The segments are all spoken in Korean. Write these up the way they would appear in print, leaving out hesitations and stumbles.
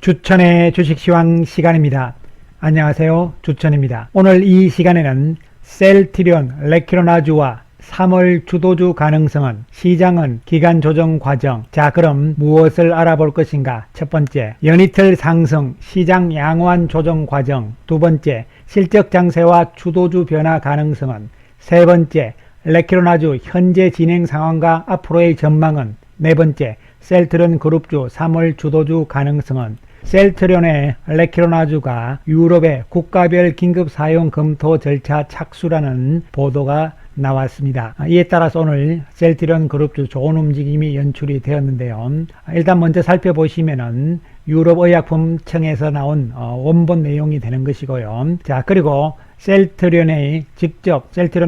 주천의 주식시황 시간입니다. 안녕하세요. 주천입니다. 오늘 이 시간에는 셀트리온, 레키로나주와 3월 주도주 가능성은, 시장은, 기간 조정 과정. 자, 그럼 무엇을 알아볼 것인가? 첫 번째, 연이틀 상승, 시장 양호한 조정 과정. 두 번째, 실적 장세와 주도주 변화 가능성은. 세 번째, 레키로나주 현재 진행 상황과 앞으로의 전망은. 네 번째, 셀트리온 그룹주 3월 주도주 가능성은. 셀트리온의 레키로나주가 유럽의 국가별 긴급 사용 검토 절차 착수라는 보도가 나왔습니다. 이에 따라서 오늘 셀트리온 그룹주 좋은 움직임이 연출이 되었는데요. 일단 먼저 살펴보시면은 유럽의약품청에서 나온 원본 내용이 되는 것이고요. 자, 그리고 셀트리온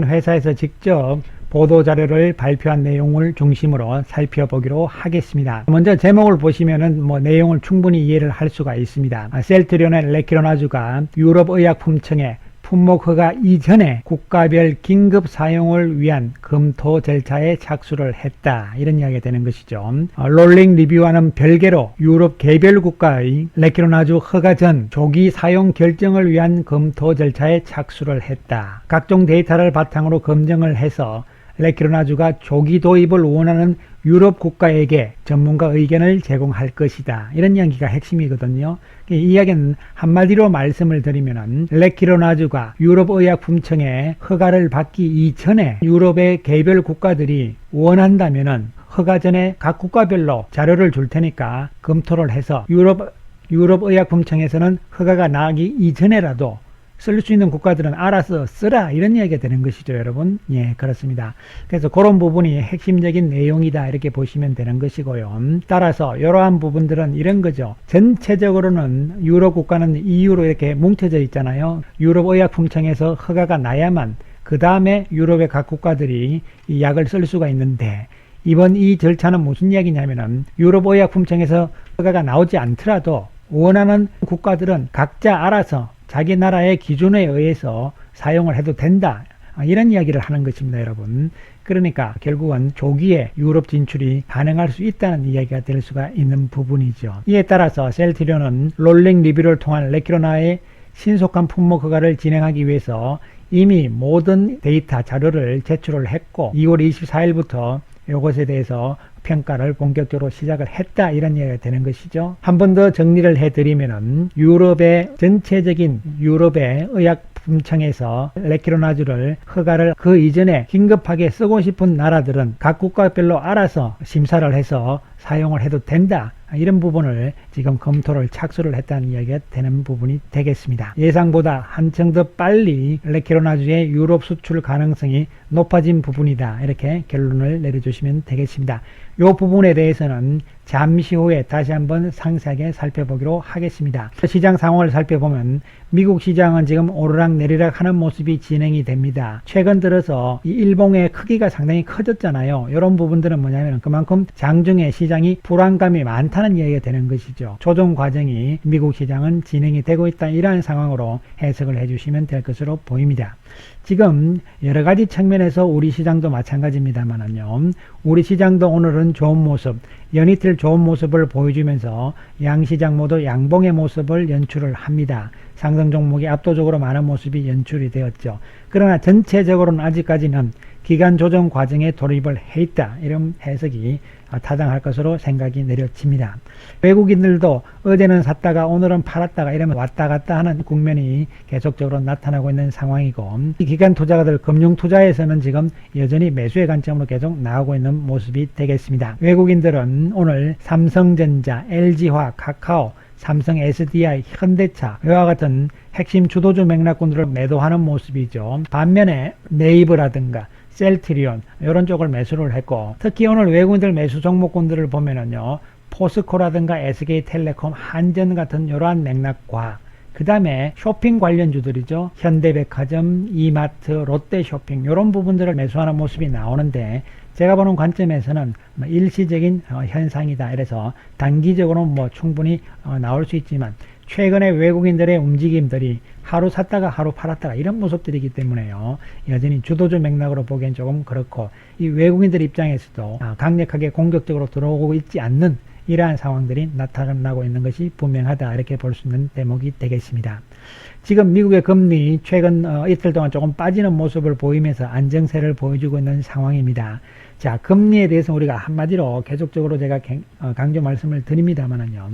회사에서 직접 보도자료를 발표한 내용을 중심으로 살펴보기로 하겠습니다. 먼저 제목을 보시면은 내용을 충분히 이해를 할 수가 있습니다. 셀트리온의 레키로나주가 유럽의약품청에 품목 허가 이전에 국가별 긴급 사용을 위한 검토 절차에 착수를 했다, 이런 이야기가 되는 것이죠. 롤링 리뷰와는 별개로 유럽 개별 국가의 레키로나주 허가 전 조기 사용 결정을 위한 검토 절차에 착수를 했다. 각종 데이터를 바탕으로 검증을 해서 레키로나주가 조기 도입을 원하는 유럽 국가에게 전문가 의견을 제공할 것이다, 이런 이야기가 핵심이거든요. 이 이야기는 한마디로 말씀을 드리면 레키로나주가 유럽의약품청에 허가를 받기 이전에 유럽의 개별 국가들이 원한다면 허가 전에 각 국가별로 자료를 줄 테니까 검토를 해서 유럽의약품청에서는 허가가 나기 이전에라도 쓸 수 있는 국가들은 알아서 쓰라, 이런 이야기가 되는 것이죠, 여러분. 예, 그렇습니다. 그래서 그런 부분이 핵심적인 내용이다, 이렇게 보시면 되는 것이고요. 따라서 이러한 부분들은 이런 거죠. 전체적으로는 유럽 국가는 EU로 이렇게 뭉쳐져 있잖아요. 유럽의약품청에서 허가가 나야만 그 다음에 유럽의 각 국가들이 이 약을 쓸 수가 있는데, 이번 이 절차는 무슨 이야기냐면은 유럽의약품청에서 허가가 나오지 않더라도 원하는 국가들은 각자 알아서 자기 나라의 기준에 의해서 사용을 해도 된다, 이런 이야기를 하는 것입니다, 여러분. 그러니까 결국은 조기에 유럽 진출이 가능할 수 있다는 이야기가 될 수가 있는 부분이죠. 이에 따라서 셀트리온은 롤링 리뷰를 통한 레키로나의 신속한 품목 허가를 진행하기 위해서 이미 모든 데이터 자료를 제출을 했고 2월 24일부터 이것에 대해서 평가를 본격적으로 시작을 했다, 이런 이야기가 되는 것이죠. 한 번 더 정리를 해드리면은 전체적인 유럽의 의약품청에서 레키로나주를 허가를 그 이전에 긴급하게 쓰고 싶은 나라들은 각 국가별로 알아서 심사를 해서 사용을 해도 된다, 이런 부분을 지금 검토를 착수를 했다는 이야기가 되는 부분이 되겠습니다. 예상보다 한층 더 빨리 레키로나주의 유럽 수출 가능성이 높아진 부분이다, 이렇게 결론을 내려주시면 되겠습니다. 이 부분에 대해서는 잠시 후에 다시 한번 상세하게 살펴보기로 하겠습니다. 시장 상황을 살펴보면 미국 시장은 지금 오르락 내리락 하는 모습이 진행이 됩니다. 최근 들어서 이 일봉의 크기가 상당히 커졌잖아요. 이런 부분들은 뭐냐면 그만큼 장중에 시장이 불안감이 많다는 이야기가 되는 것이죠. 조정 과정이 미국 시장은 진행이 되고 있다, 이러한 상황으로 해석을 해주시면 될 것으로 보입니다. 지금 여러 가지 측면에서 우리 시장도 마찬가지입니다만은요, 우리 시장도 오늘은 좋은 모습, 연이틀 좋은 모습을 보여주면서 양시장 모두 양봉의 모습을 연출을 합니다. 상승 종목이 압도적으로 많은 모습이 연출이 되었죠. 그러나 전체적으로는 아직까지는 기간 조정 과정에 돌입을 해 있다, 이런 해석이 타당할 것으로 생각이 내려집니다. 외국인들도 어제는 샀다가 오늘은 팔았다가 이러면 왔다 갔다 하는 국면이 계속적으로 나타나고 있는 상황이고, 이 기관 투자가들 금융 투자에서는 지금 여전히 매수의 관점으로 계속 나오고 있는 모습이 되겠습니다. 외국인들은 오늘 삼성전자, LG화학, 카카오, 삼성 SDI, 현대차, 이와 같은 핵심 주도주 맥락군들을 매도하는 모습이죠. 반면에 네이버라든가 셀트리온, 이런 쪽을 매수를 했고, 특히 오늘 외국인들 매수 종목군들을 보면은요, 포스코라든가 SK텔레콤, 한전 같은 이러한 맥락과 그 다음에 쇼핑 관련주들이죠. 현대백화점, 이마트, 롯데쇼핑, 이런 부분들을 매수하는 모습이 나오는데, 제가 보는 관점에서는 일시적인 현상이다, 이래서 단기적으로는 충분히 나올 수 있지만, 최근에 외국인들의 움직임들이 하루 샀다가 하루 팔았다가 이런 모습들이기 때문에요. 여전히 주도주 맥락으로 보기엔 조금 그렇고, 이 외국인들 입장에서도 강력하게 공격적으로 들어오고 있지 않는 이러한 상황들이 나타나고 있는 것이 분명하다 이렇게 볼 수 있는 대목이 되겠습니다. 지금 미국의 금리 최근 이틀 동안 조금 빠지는 모습을 보이면서 안정세를 보여주고 있는 상황입니다. 자, 금리에 대해서 우리가 한마디로 계속적으로 제가 강조 말씀을 드립니다만은요,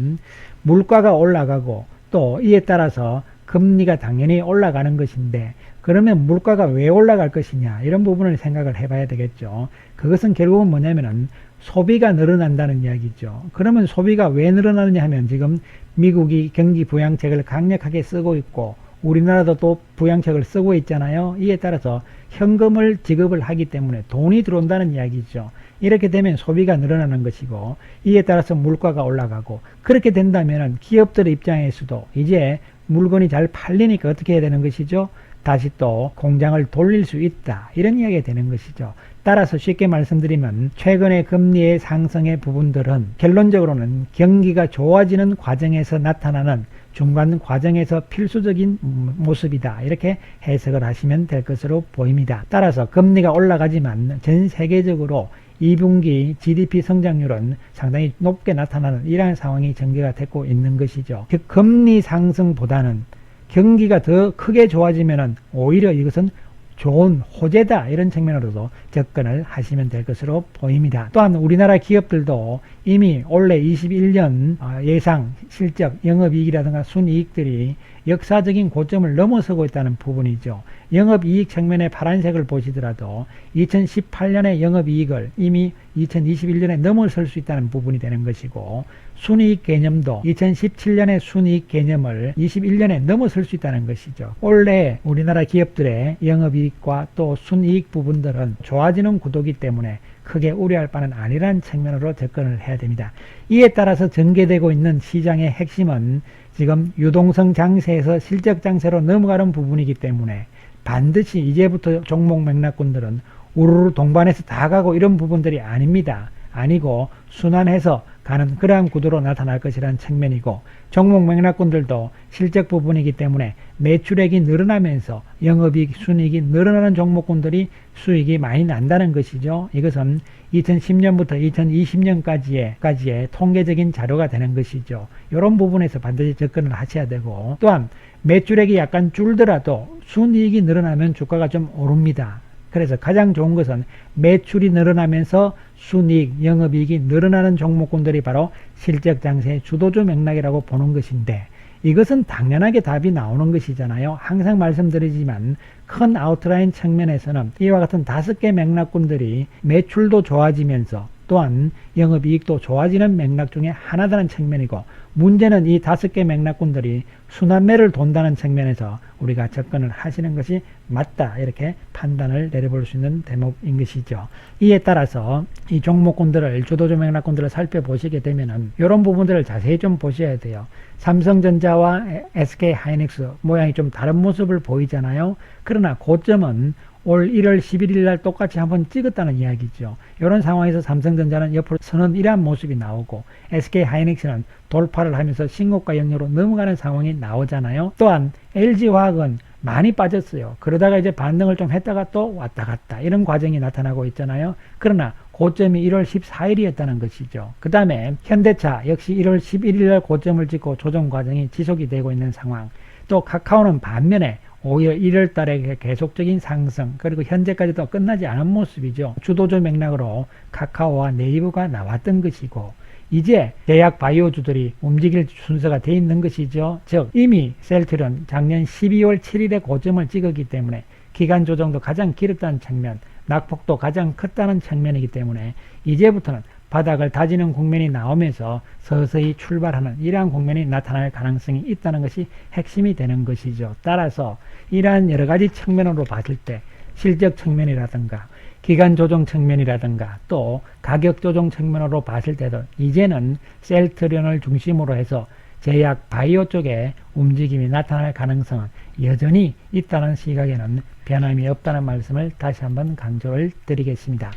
물가가 올라가고 또 이에 따라서 금리가 당연히 올라가는 것인데, 그러면 물가가 왜 올라갈 것이냐 이런 부분을 생각을 해봐야 되겠죠. 그것은 결국은 뭐냐면은 소비가 늘어난다는 이야기죠. 그러면 소비가 왜 늘어나느냐 하면 지금 미국이 경기 부양책을 강력하게 쓰고 있고 우리나라도 또 부양책을 쓰고 있잖아요. 이에 따라서 현금을 지급을 하기 때문에 돈이 들어온다는 이야기죠. 이렇게 되면 소비가 늘어나는 것이고 이에 따라서 물가가 올라가고, 그렇게 된다면 기업들 입장에서도 이제 물건이 잘 팔리니까 어떻게 해야 되는 것이죠? 다시 또 공장을 돌릴 수 있다 이런 이야기가 되는 것이죠. 따라서 쉽게 말씀드리면 최근의 금리의 상승의 부분들은 결론적으로는 경기가 좋아지는 과정에서 나타나는 중간 과정에서 필수적인 모습이다 이렇게 해석을 하시면 될 것으로 보입니다. 따라서 금리가 올라가지만 전 세계적으로 2분기 GDP 성장률은 상당히 높게 나타나는 이러한 상황이 전개가 되고 있는 것이죠. 즉 금리 상승보다는 경기가 더 크게 좋아지면 오히려 이것은 좋은 호재다 이런 측면으로도 접근을 하시면 될 것으로 보입니다. 또한 우리나라 기업들도 이미 올해 21년 예상 실적 영업이익이라든가 순이익들이 역사적인 고점을 넘어서고 있다는 부분이죠. 영업이익 측면의 파란색을 보시더라도 2018년의 영업이익을 이미 2021년에 넘어설 수 있다는 부분이 되는 것이고, 순이익 개념도 2017년의 순이익 개념을 21년에 넘어설 수 있다는 것이죠. 올해 우리나라 기업들의 영업이익과 또 순이익 부분들은 좋아지는 구도이기 때문에 크게 우려할 바는 아니라는 측면으로 접근을 해야 됩니다. 이에 따라서 전개되고 있는 시장의 핵심은 지금 유동성 장세에서 실적 장세로 넘어가는 부분이기 때문에 반드시 이제부터 종목 맥락군들은 우르르 동반해서 다 가고 이런 부분들이 아닙니다. 아니고 순환해서 가는 그러한 구도로 나타날 것이라는 측면이고, 종목 맥락군들도 실적 부분이기 때문에 매출액이 늘어나면서 영업이익, 순이익이 늘어나는 종목군들이 수익이 많이 난다는 것이죠. 이것은 2010년부터 2020년까지의 통계적인 자료가 되는 것이죠. 이런 부분에서 반드시 접근을 하셔야 되고, 또한 매출액이 약간 줄더라도 순이익이 늘어나면 주가가 좀 오릅니다. 그래서 가장 좋은 것은 매출이 늘어나면서 순이익, 영업이익이 늘어나는 종목군들이 바로 실적 장세의 주도주 맥락이라고 보는 것인데, 이것은 당연하게 답이 나오는 것이잖아요. 항상 말씀드리지만 큰 아웃라인 측면에서는 이와 같은 5개 맥락군들이 매출도 좋아지면서 또한 영업이익도 좋아지는 맥락 중에 하나다는 측면이고, 문제는 이 5개 맥락군들이 순환매를 돈다는 측면에서 우리가 접근을 하시는 것이 맞다 이렇게 판단을 내려볼 수 있는 대목인 것이죠. 이에 따라서 이 종목군들을, 주도주 맥락군들을 살펴보시게 되면은 이런 부분들을 자세히 좀 보셔야 돼요. 삼성전자와 SK하이닉스 모양이 좀 다른 모습을 보이잖아요. 그러나 고점은 올 1월 11일 날 똑같이 한번 찍었다는 이야기죠. 이런 상황에서 삼성전자는 옆으로 서는 이러한 모습이 나오고, SK하이닉스는 돌파를 하면서 신고가 영역으로 넘어가는 상황이 나오잖아요. 또한 LG화학은 많이 빠졌어요. 그러다가 이제 반등을 좀 했다가 또 왔다 갔다 이런 과정이 나타나고 있잖아요. 그러나 고점이 1월 14일이었다는 것이죠. 그 다음에 현대차 역시 1월 11일 날 고점을 찍고 조정 과정이 지속이 되고 있는 상황. 또 카카오는 반면에 오히려 1월 달에 계속적인 상승, 그리고 현재까지도 끝나지 않은 모습이죠. 주도주 맥락으로 카카오와 네이버가 나왔던 것이고, 이제 제약 바이오주들이 움직일 순서가 돼 있는 것이죠. 즉 이미 셀트리온 작년 12월 7일에 고점을 찍었기 때문에 기간 조정도 가장 길었다는 측면, 낙폭도 가장 컸다는 측면이기 때문에 이제부터는 바닥을 다지는 국면이 나오면서 서서히 출발하는 이러한 국면이 나타날 가능성이 있다는 것이 핵심이 되는 것이죠. 따라서 이러한 여러 가지 측면으로 봤을 때 실적 측면이라든가 기간 조정 측면이라든가 또 가격 조정 측면으로 봤을 때도 이제는 셀트리온을 중심으로 해서 제약 바이오 쪽에 움직임이 나타날 가능성은 여전히 있다는 시각에는 변함이 없다는 말씀을 다시 한번 강조를 드리겠습니다.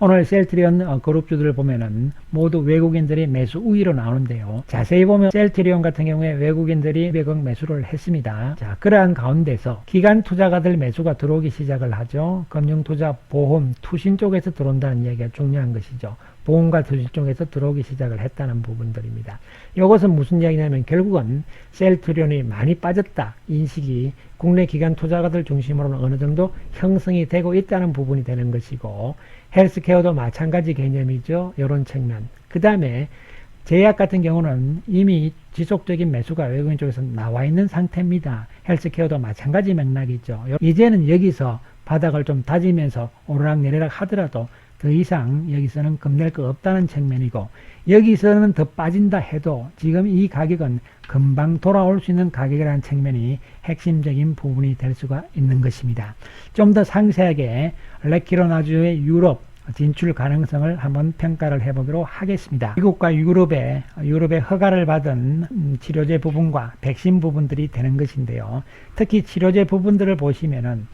오늘 셀트리온 그룹주들을 보면은 모두 외국인들이 매수 우위로 나오는데요. 자세히 보면 셀트리온 같은 경우에 외국인들이 200억 매수를 했습니다. 자, 그러한 가운데서 기관 투자가들 매수가 들어오기 시작을 하죠. 금융투자, 보험, 투신 쪽에서 들어온다는 얘기가 중요한 것이죠. 보험과 투자 쪽에서 들어오기 시작을 했다는 부분들입니다. 이것은 무슨 이야기냐면 결국은 셀트리온이 많이 빠졌다 인식이 국내 기관 투자가들 중심으로는 어느 정도 형성이 되고 있다는 부분이 되는 것이고, 헬스케어도 마찬가지 개념이죠. 이런 측면. 그 다음에 제약 같은 경우는 이미 지속적인 매수가 외국인 쪽에서 나와 있는 상태입니다. 헬스케어도 마찬가지 맥락이죠. 이제는 여기서 바닥을 좀 다지면서 오르락내리락 하더라도 더 이상 여기서는 겁낼 거 없다는 측면이고, 여기서는 더 빠진다 해도 지금 이 가격은 금방 돌아올 수 있는 가격이라는 측면이 핵심적인 부분이 될 수가 있는 것입니다. 좀 더 상세하게 레키로나주의 유럽 진출 가능성을 한번 평가를 해보기로 하겠습니다. 미국과 유럽의 허가를 받은 치료제 부분과 백신 부분들이 되는 것인데요. 특히 치료제 부분들을 보시면은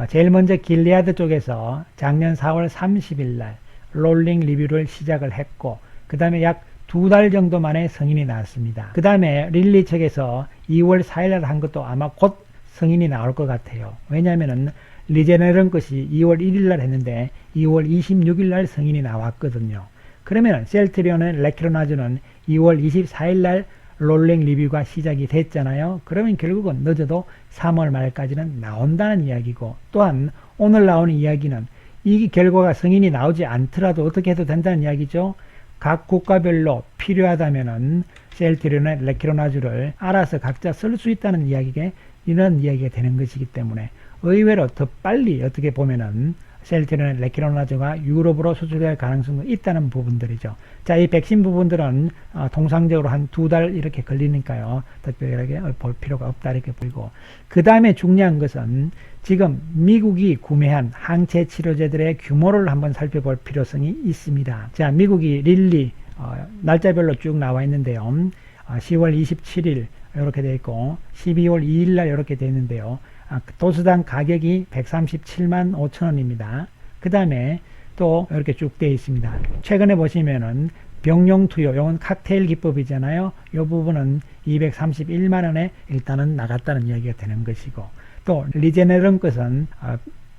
제일 먼저 길리아드 쪽에서 작년 4월 30일 날 롤링 리뷰를 시작을 했고, 그 다음에 약 2달 정도 만에 승인이 나왔습니다. 그 다음에 릴리 측에서 2월 4일 날 한 것도 아마 곧 승인이 나올 것 같아요. 왜냐면은 리제네런 것이 2월 1일 날 했는데 2월 26일 날 승인이 나왔거든요. 그러면 셀트리온의 레키로나즈는 2월 24일 날 롤링 리뷰가 시작이 됐잖아요. 그러면 결국은 늦어도 3월 말까지는 나온다는 이야기고, 또한 오늘 나오는 이야기는 이 결과가 승인이 나오지 않더라도 어떻게 해도 된다는 이야기죠. 각 국가별로 필요하다면은 셀트리온의 레키로나즈를 알아서 각자 쓸 수 있다는 이야기가 이런 이야기가 되는 것이기 때문에 의외로 더 빨리 어떻게 보면은 셀트리온의 레키로나즈가 유럽으로 수출될 가능성도 있다는 부분들이죠. 자, 이 백신 부분들은 통상적으로 한 2달 이렇게 걸리니까요. 특별하게 볼 필요가 없다 이렇게 보이고, 그 다음에 중요한 것은 지금 미국이 구매한 항체 치료제들의 규모를 한번 살펴볼 필요성이 있습니다. 자, 미국이 릴리 날짜별로 쭉 나와 있는데요. 10월 27일 이렇게 되어 있고 12월 2일 날 이렇게 되어 있는데요. 도수당 가격이 137만 5천원입니다. 그 다음에 또 이렇게 쭉 되어 있습니다. 최근에 보시면은 병용 투여, 이건 칵테일 기법이잖아요. 이 부분은 231만원에 일단은 나갔다는 이야기가 되는 것이고, 또 리제네런 것은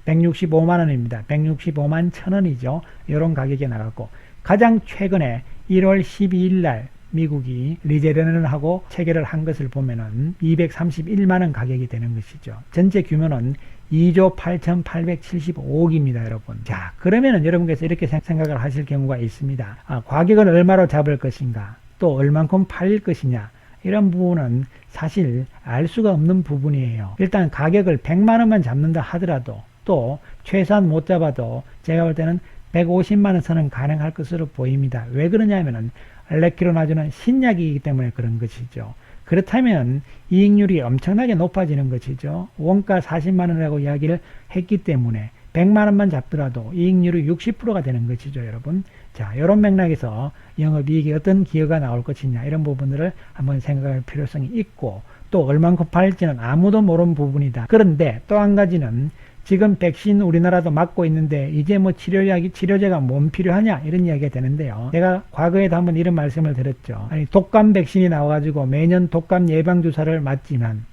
165만원입니다. 165만 1천원이죠. 이런 가격이 나갔고, 가장 최근에 1월 12일 날 미국이 리제네런하고 체결을 한 것을 보면은 231만원 가격이 되는 것이죠. 전체 규모는 2조 8,875억입니다, 여러분. 자, 그러면은 여러분께서 이렇게 생각을 하실 경우가 있습니다. 가격은 얼마로 잡을 것인가? 또 얼만큼 팔릴 것이냐? 이런 부분은 사실 알 수가 없는 부분이에요. 일단 가격을 100만원만 잡는다 하더라도, 또 최소한 못 잡아도 제가 볼 때는 150만원 선은 가능할 것으로 보입니다. 왜 그러냐면은 레키로나즈는 신약이기 때문에 그런 것이죠. 그렇다면 이익률이 엄청나게 높아지는 것이죠. 원가 40만원이라고 이야기를 했기 때문에 100만원만 잡더라도 이익률이 60%가 되는 것이죠, 여러분. 자, 이런 맥락에서 영업이익이 어떤 기여가 나올 것이냐, 이런 부분들을 한번 생각할 필요성이 있고, 또 얼만큼 팔릴지는 아무도 모르는 부분이다. 그런데 또 한 가지는 지금 백신 우리나라도 맞고 있는데 이제 뭐 치료제가 뭔 필요하냐, 이런 이야기가 되는데요. 제가 과거에도 한번 이런 말씀을 드렸죠. 아니, 독감 백신이 나와가지고 매년 독감 예방주사를 맞지만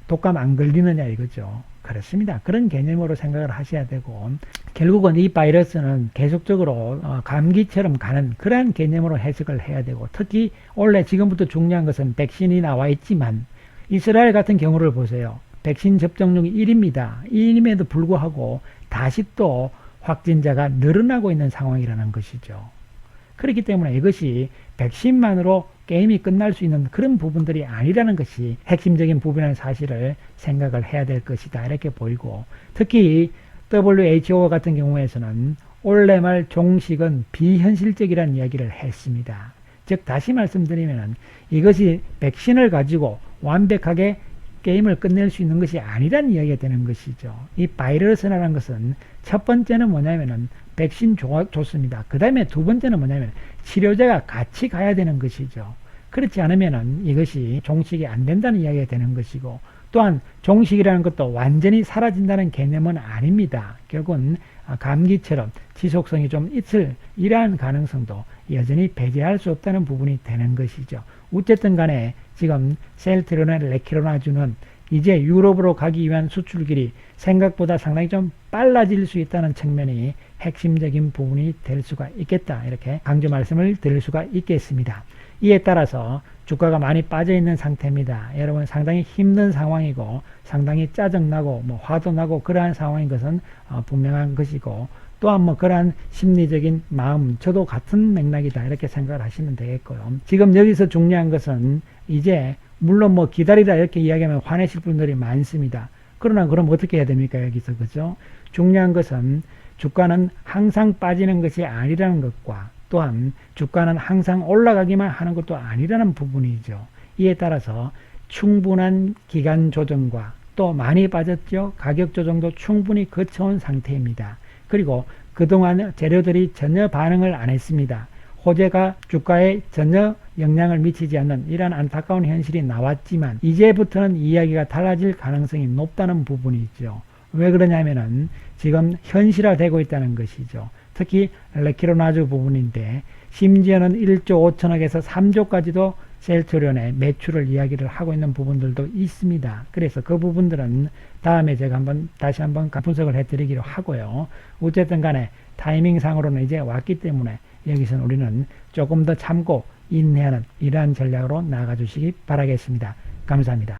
독감 안 걸리느냐 이거죠. 그렇습니다. 그런 개념으로 생각을 하셔야 되고, 결국은 이 바이러스는 계속적으로 감기처럼 가는 그런 개념으로 해석을 해야 되고, 특히 원래 지금부터 중요한 것은 백신이 나와 있지만 이스라엘 같은 경우를 보세요. 백신 접종률이 1입니다. 1임에도 불구하고 다시 또 확진자가 늘어나고 있는 상황이라는 것이죠. 그렇기 때문에 이것이 백신만으로 게임이 끝날 수 있는 그런 부분들이 아니라는 것이 핵심적인 부분이라는 사실을 생각을 해야 될 것이다, 이렇게 보이고, 특히 WHO 같은 경우에서는 올해 말 종식은 비현실적이라는 이야기를 했습니다. 즉 다시 말씀드리면 이것이 백신을 가지고 완벽하게 게임을 끝낼 수 있는 것이 아니라는 이야기가 되는 것이죠. 이 바이러스라는 것은 첫 번째는 뭐냐면은 백신 좋습니다. 그 다음에 두 번째는 뭐냐면 치료제가 같이 가야 되는 것이죠. 그렇지 않으면은 이것이 종식이 안 된다는 이야기가 되는 것이고, 또한 종식이라는 것도 완전히 사라진다는 개념은 아닙니다. 결국은 감기처럼 지속성이 좀 있을 이러한 가능성도 여전히 배제할 수 없다는 부분이 되는 것이죠. 어쨌든 간에 지금 셀트리온의 레키로나즈는 이제 유럽으로 가기 위한 수출길이 생각보다 상당히 좀 빨라질 수 있다는 측면이 핵심적인 부분이 될 수가 있겠다. 이렇게 강조 말씀을 드릴 수가 있겠습니다. 이에 따라서 주가가 많이 빠져 있는 상태입니다. 여러분 상당히 힘든 상황이고 상당히 짜증나고 뭐 화도 나고 그러한 상황인 것은 분명한 것이고 또한 뭐 그러한 심리적인 마음 저도 같은 맥락이다 이렇게 생각을 하시면 되겠고요. 지금 여기서 중요한 것은 이제 물론 뭐 기다리라 이렇게 이야기하면 화내실 분들이 많습니다. 그러나 그럼 어떻게 해야 됩니까 여기서 그죠? 중요한 것은 주가는 항상 빠지는 것이 아니라는 것과 또한 주가는 항상 올라가기만 하는 것도 아니라는 부분이죠. 이에 따라서 충분한 기간 조정과 또 많이 빠졌죠. 가격 조정도 충분히 거쳐온 상태입니다. 그리고 그동안 재료들이 전혀 반응을 안 했습니다. 호재가 주가에 전혀 영향을 미치지 않는 이러한 안타까운 현실이 나왔지만 이제부터는 이야기가 달라질 가능성이 높다는 부분이죠. 왜 그러냐면은 지금 현실화되고 있다는 것이죠. 특히 레키로나주 부분인데 심지어는 1조 5천억에서 3조까지도 셀트리온의 매출을 이야기를 하고 있는 부분들도 있습니다. 그래서 그 부분들은 다음에 제가 다시 한번 분석을 해드리기로 하고요. 어쨌든 간에 타이밍상으로는 이제 왔기 때문에 여기서는 우리는 조금 더 참고 인내하는 이러한 전략으로 나아가 주시기 바라겠습니다. 감사합니다.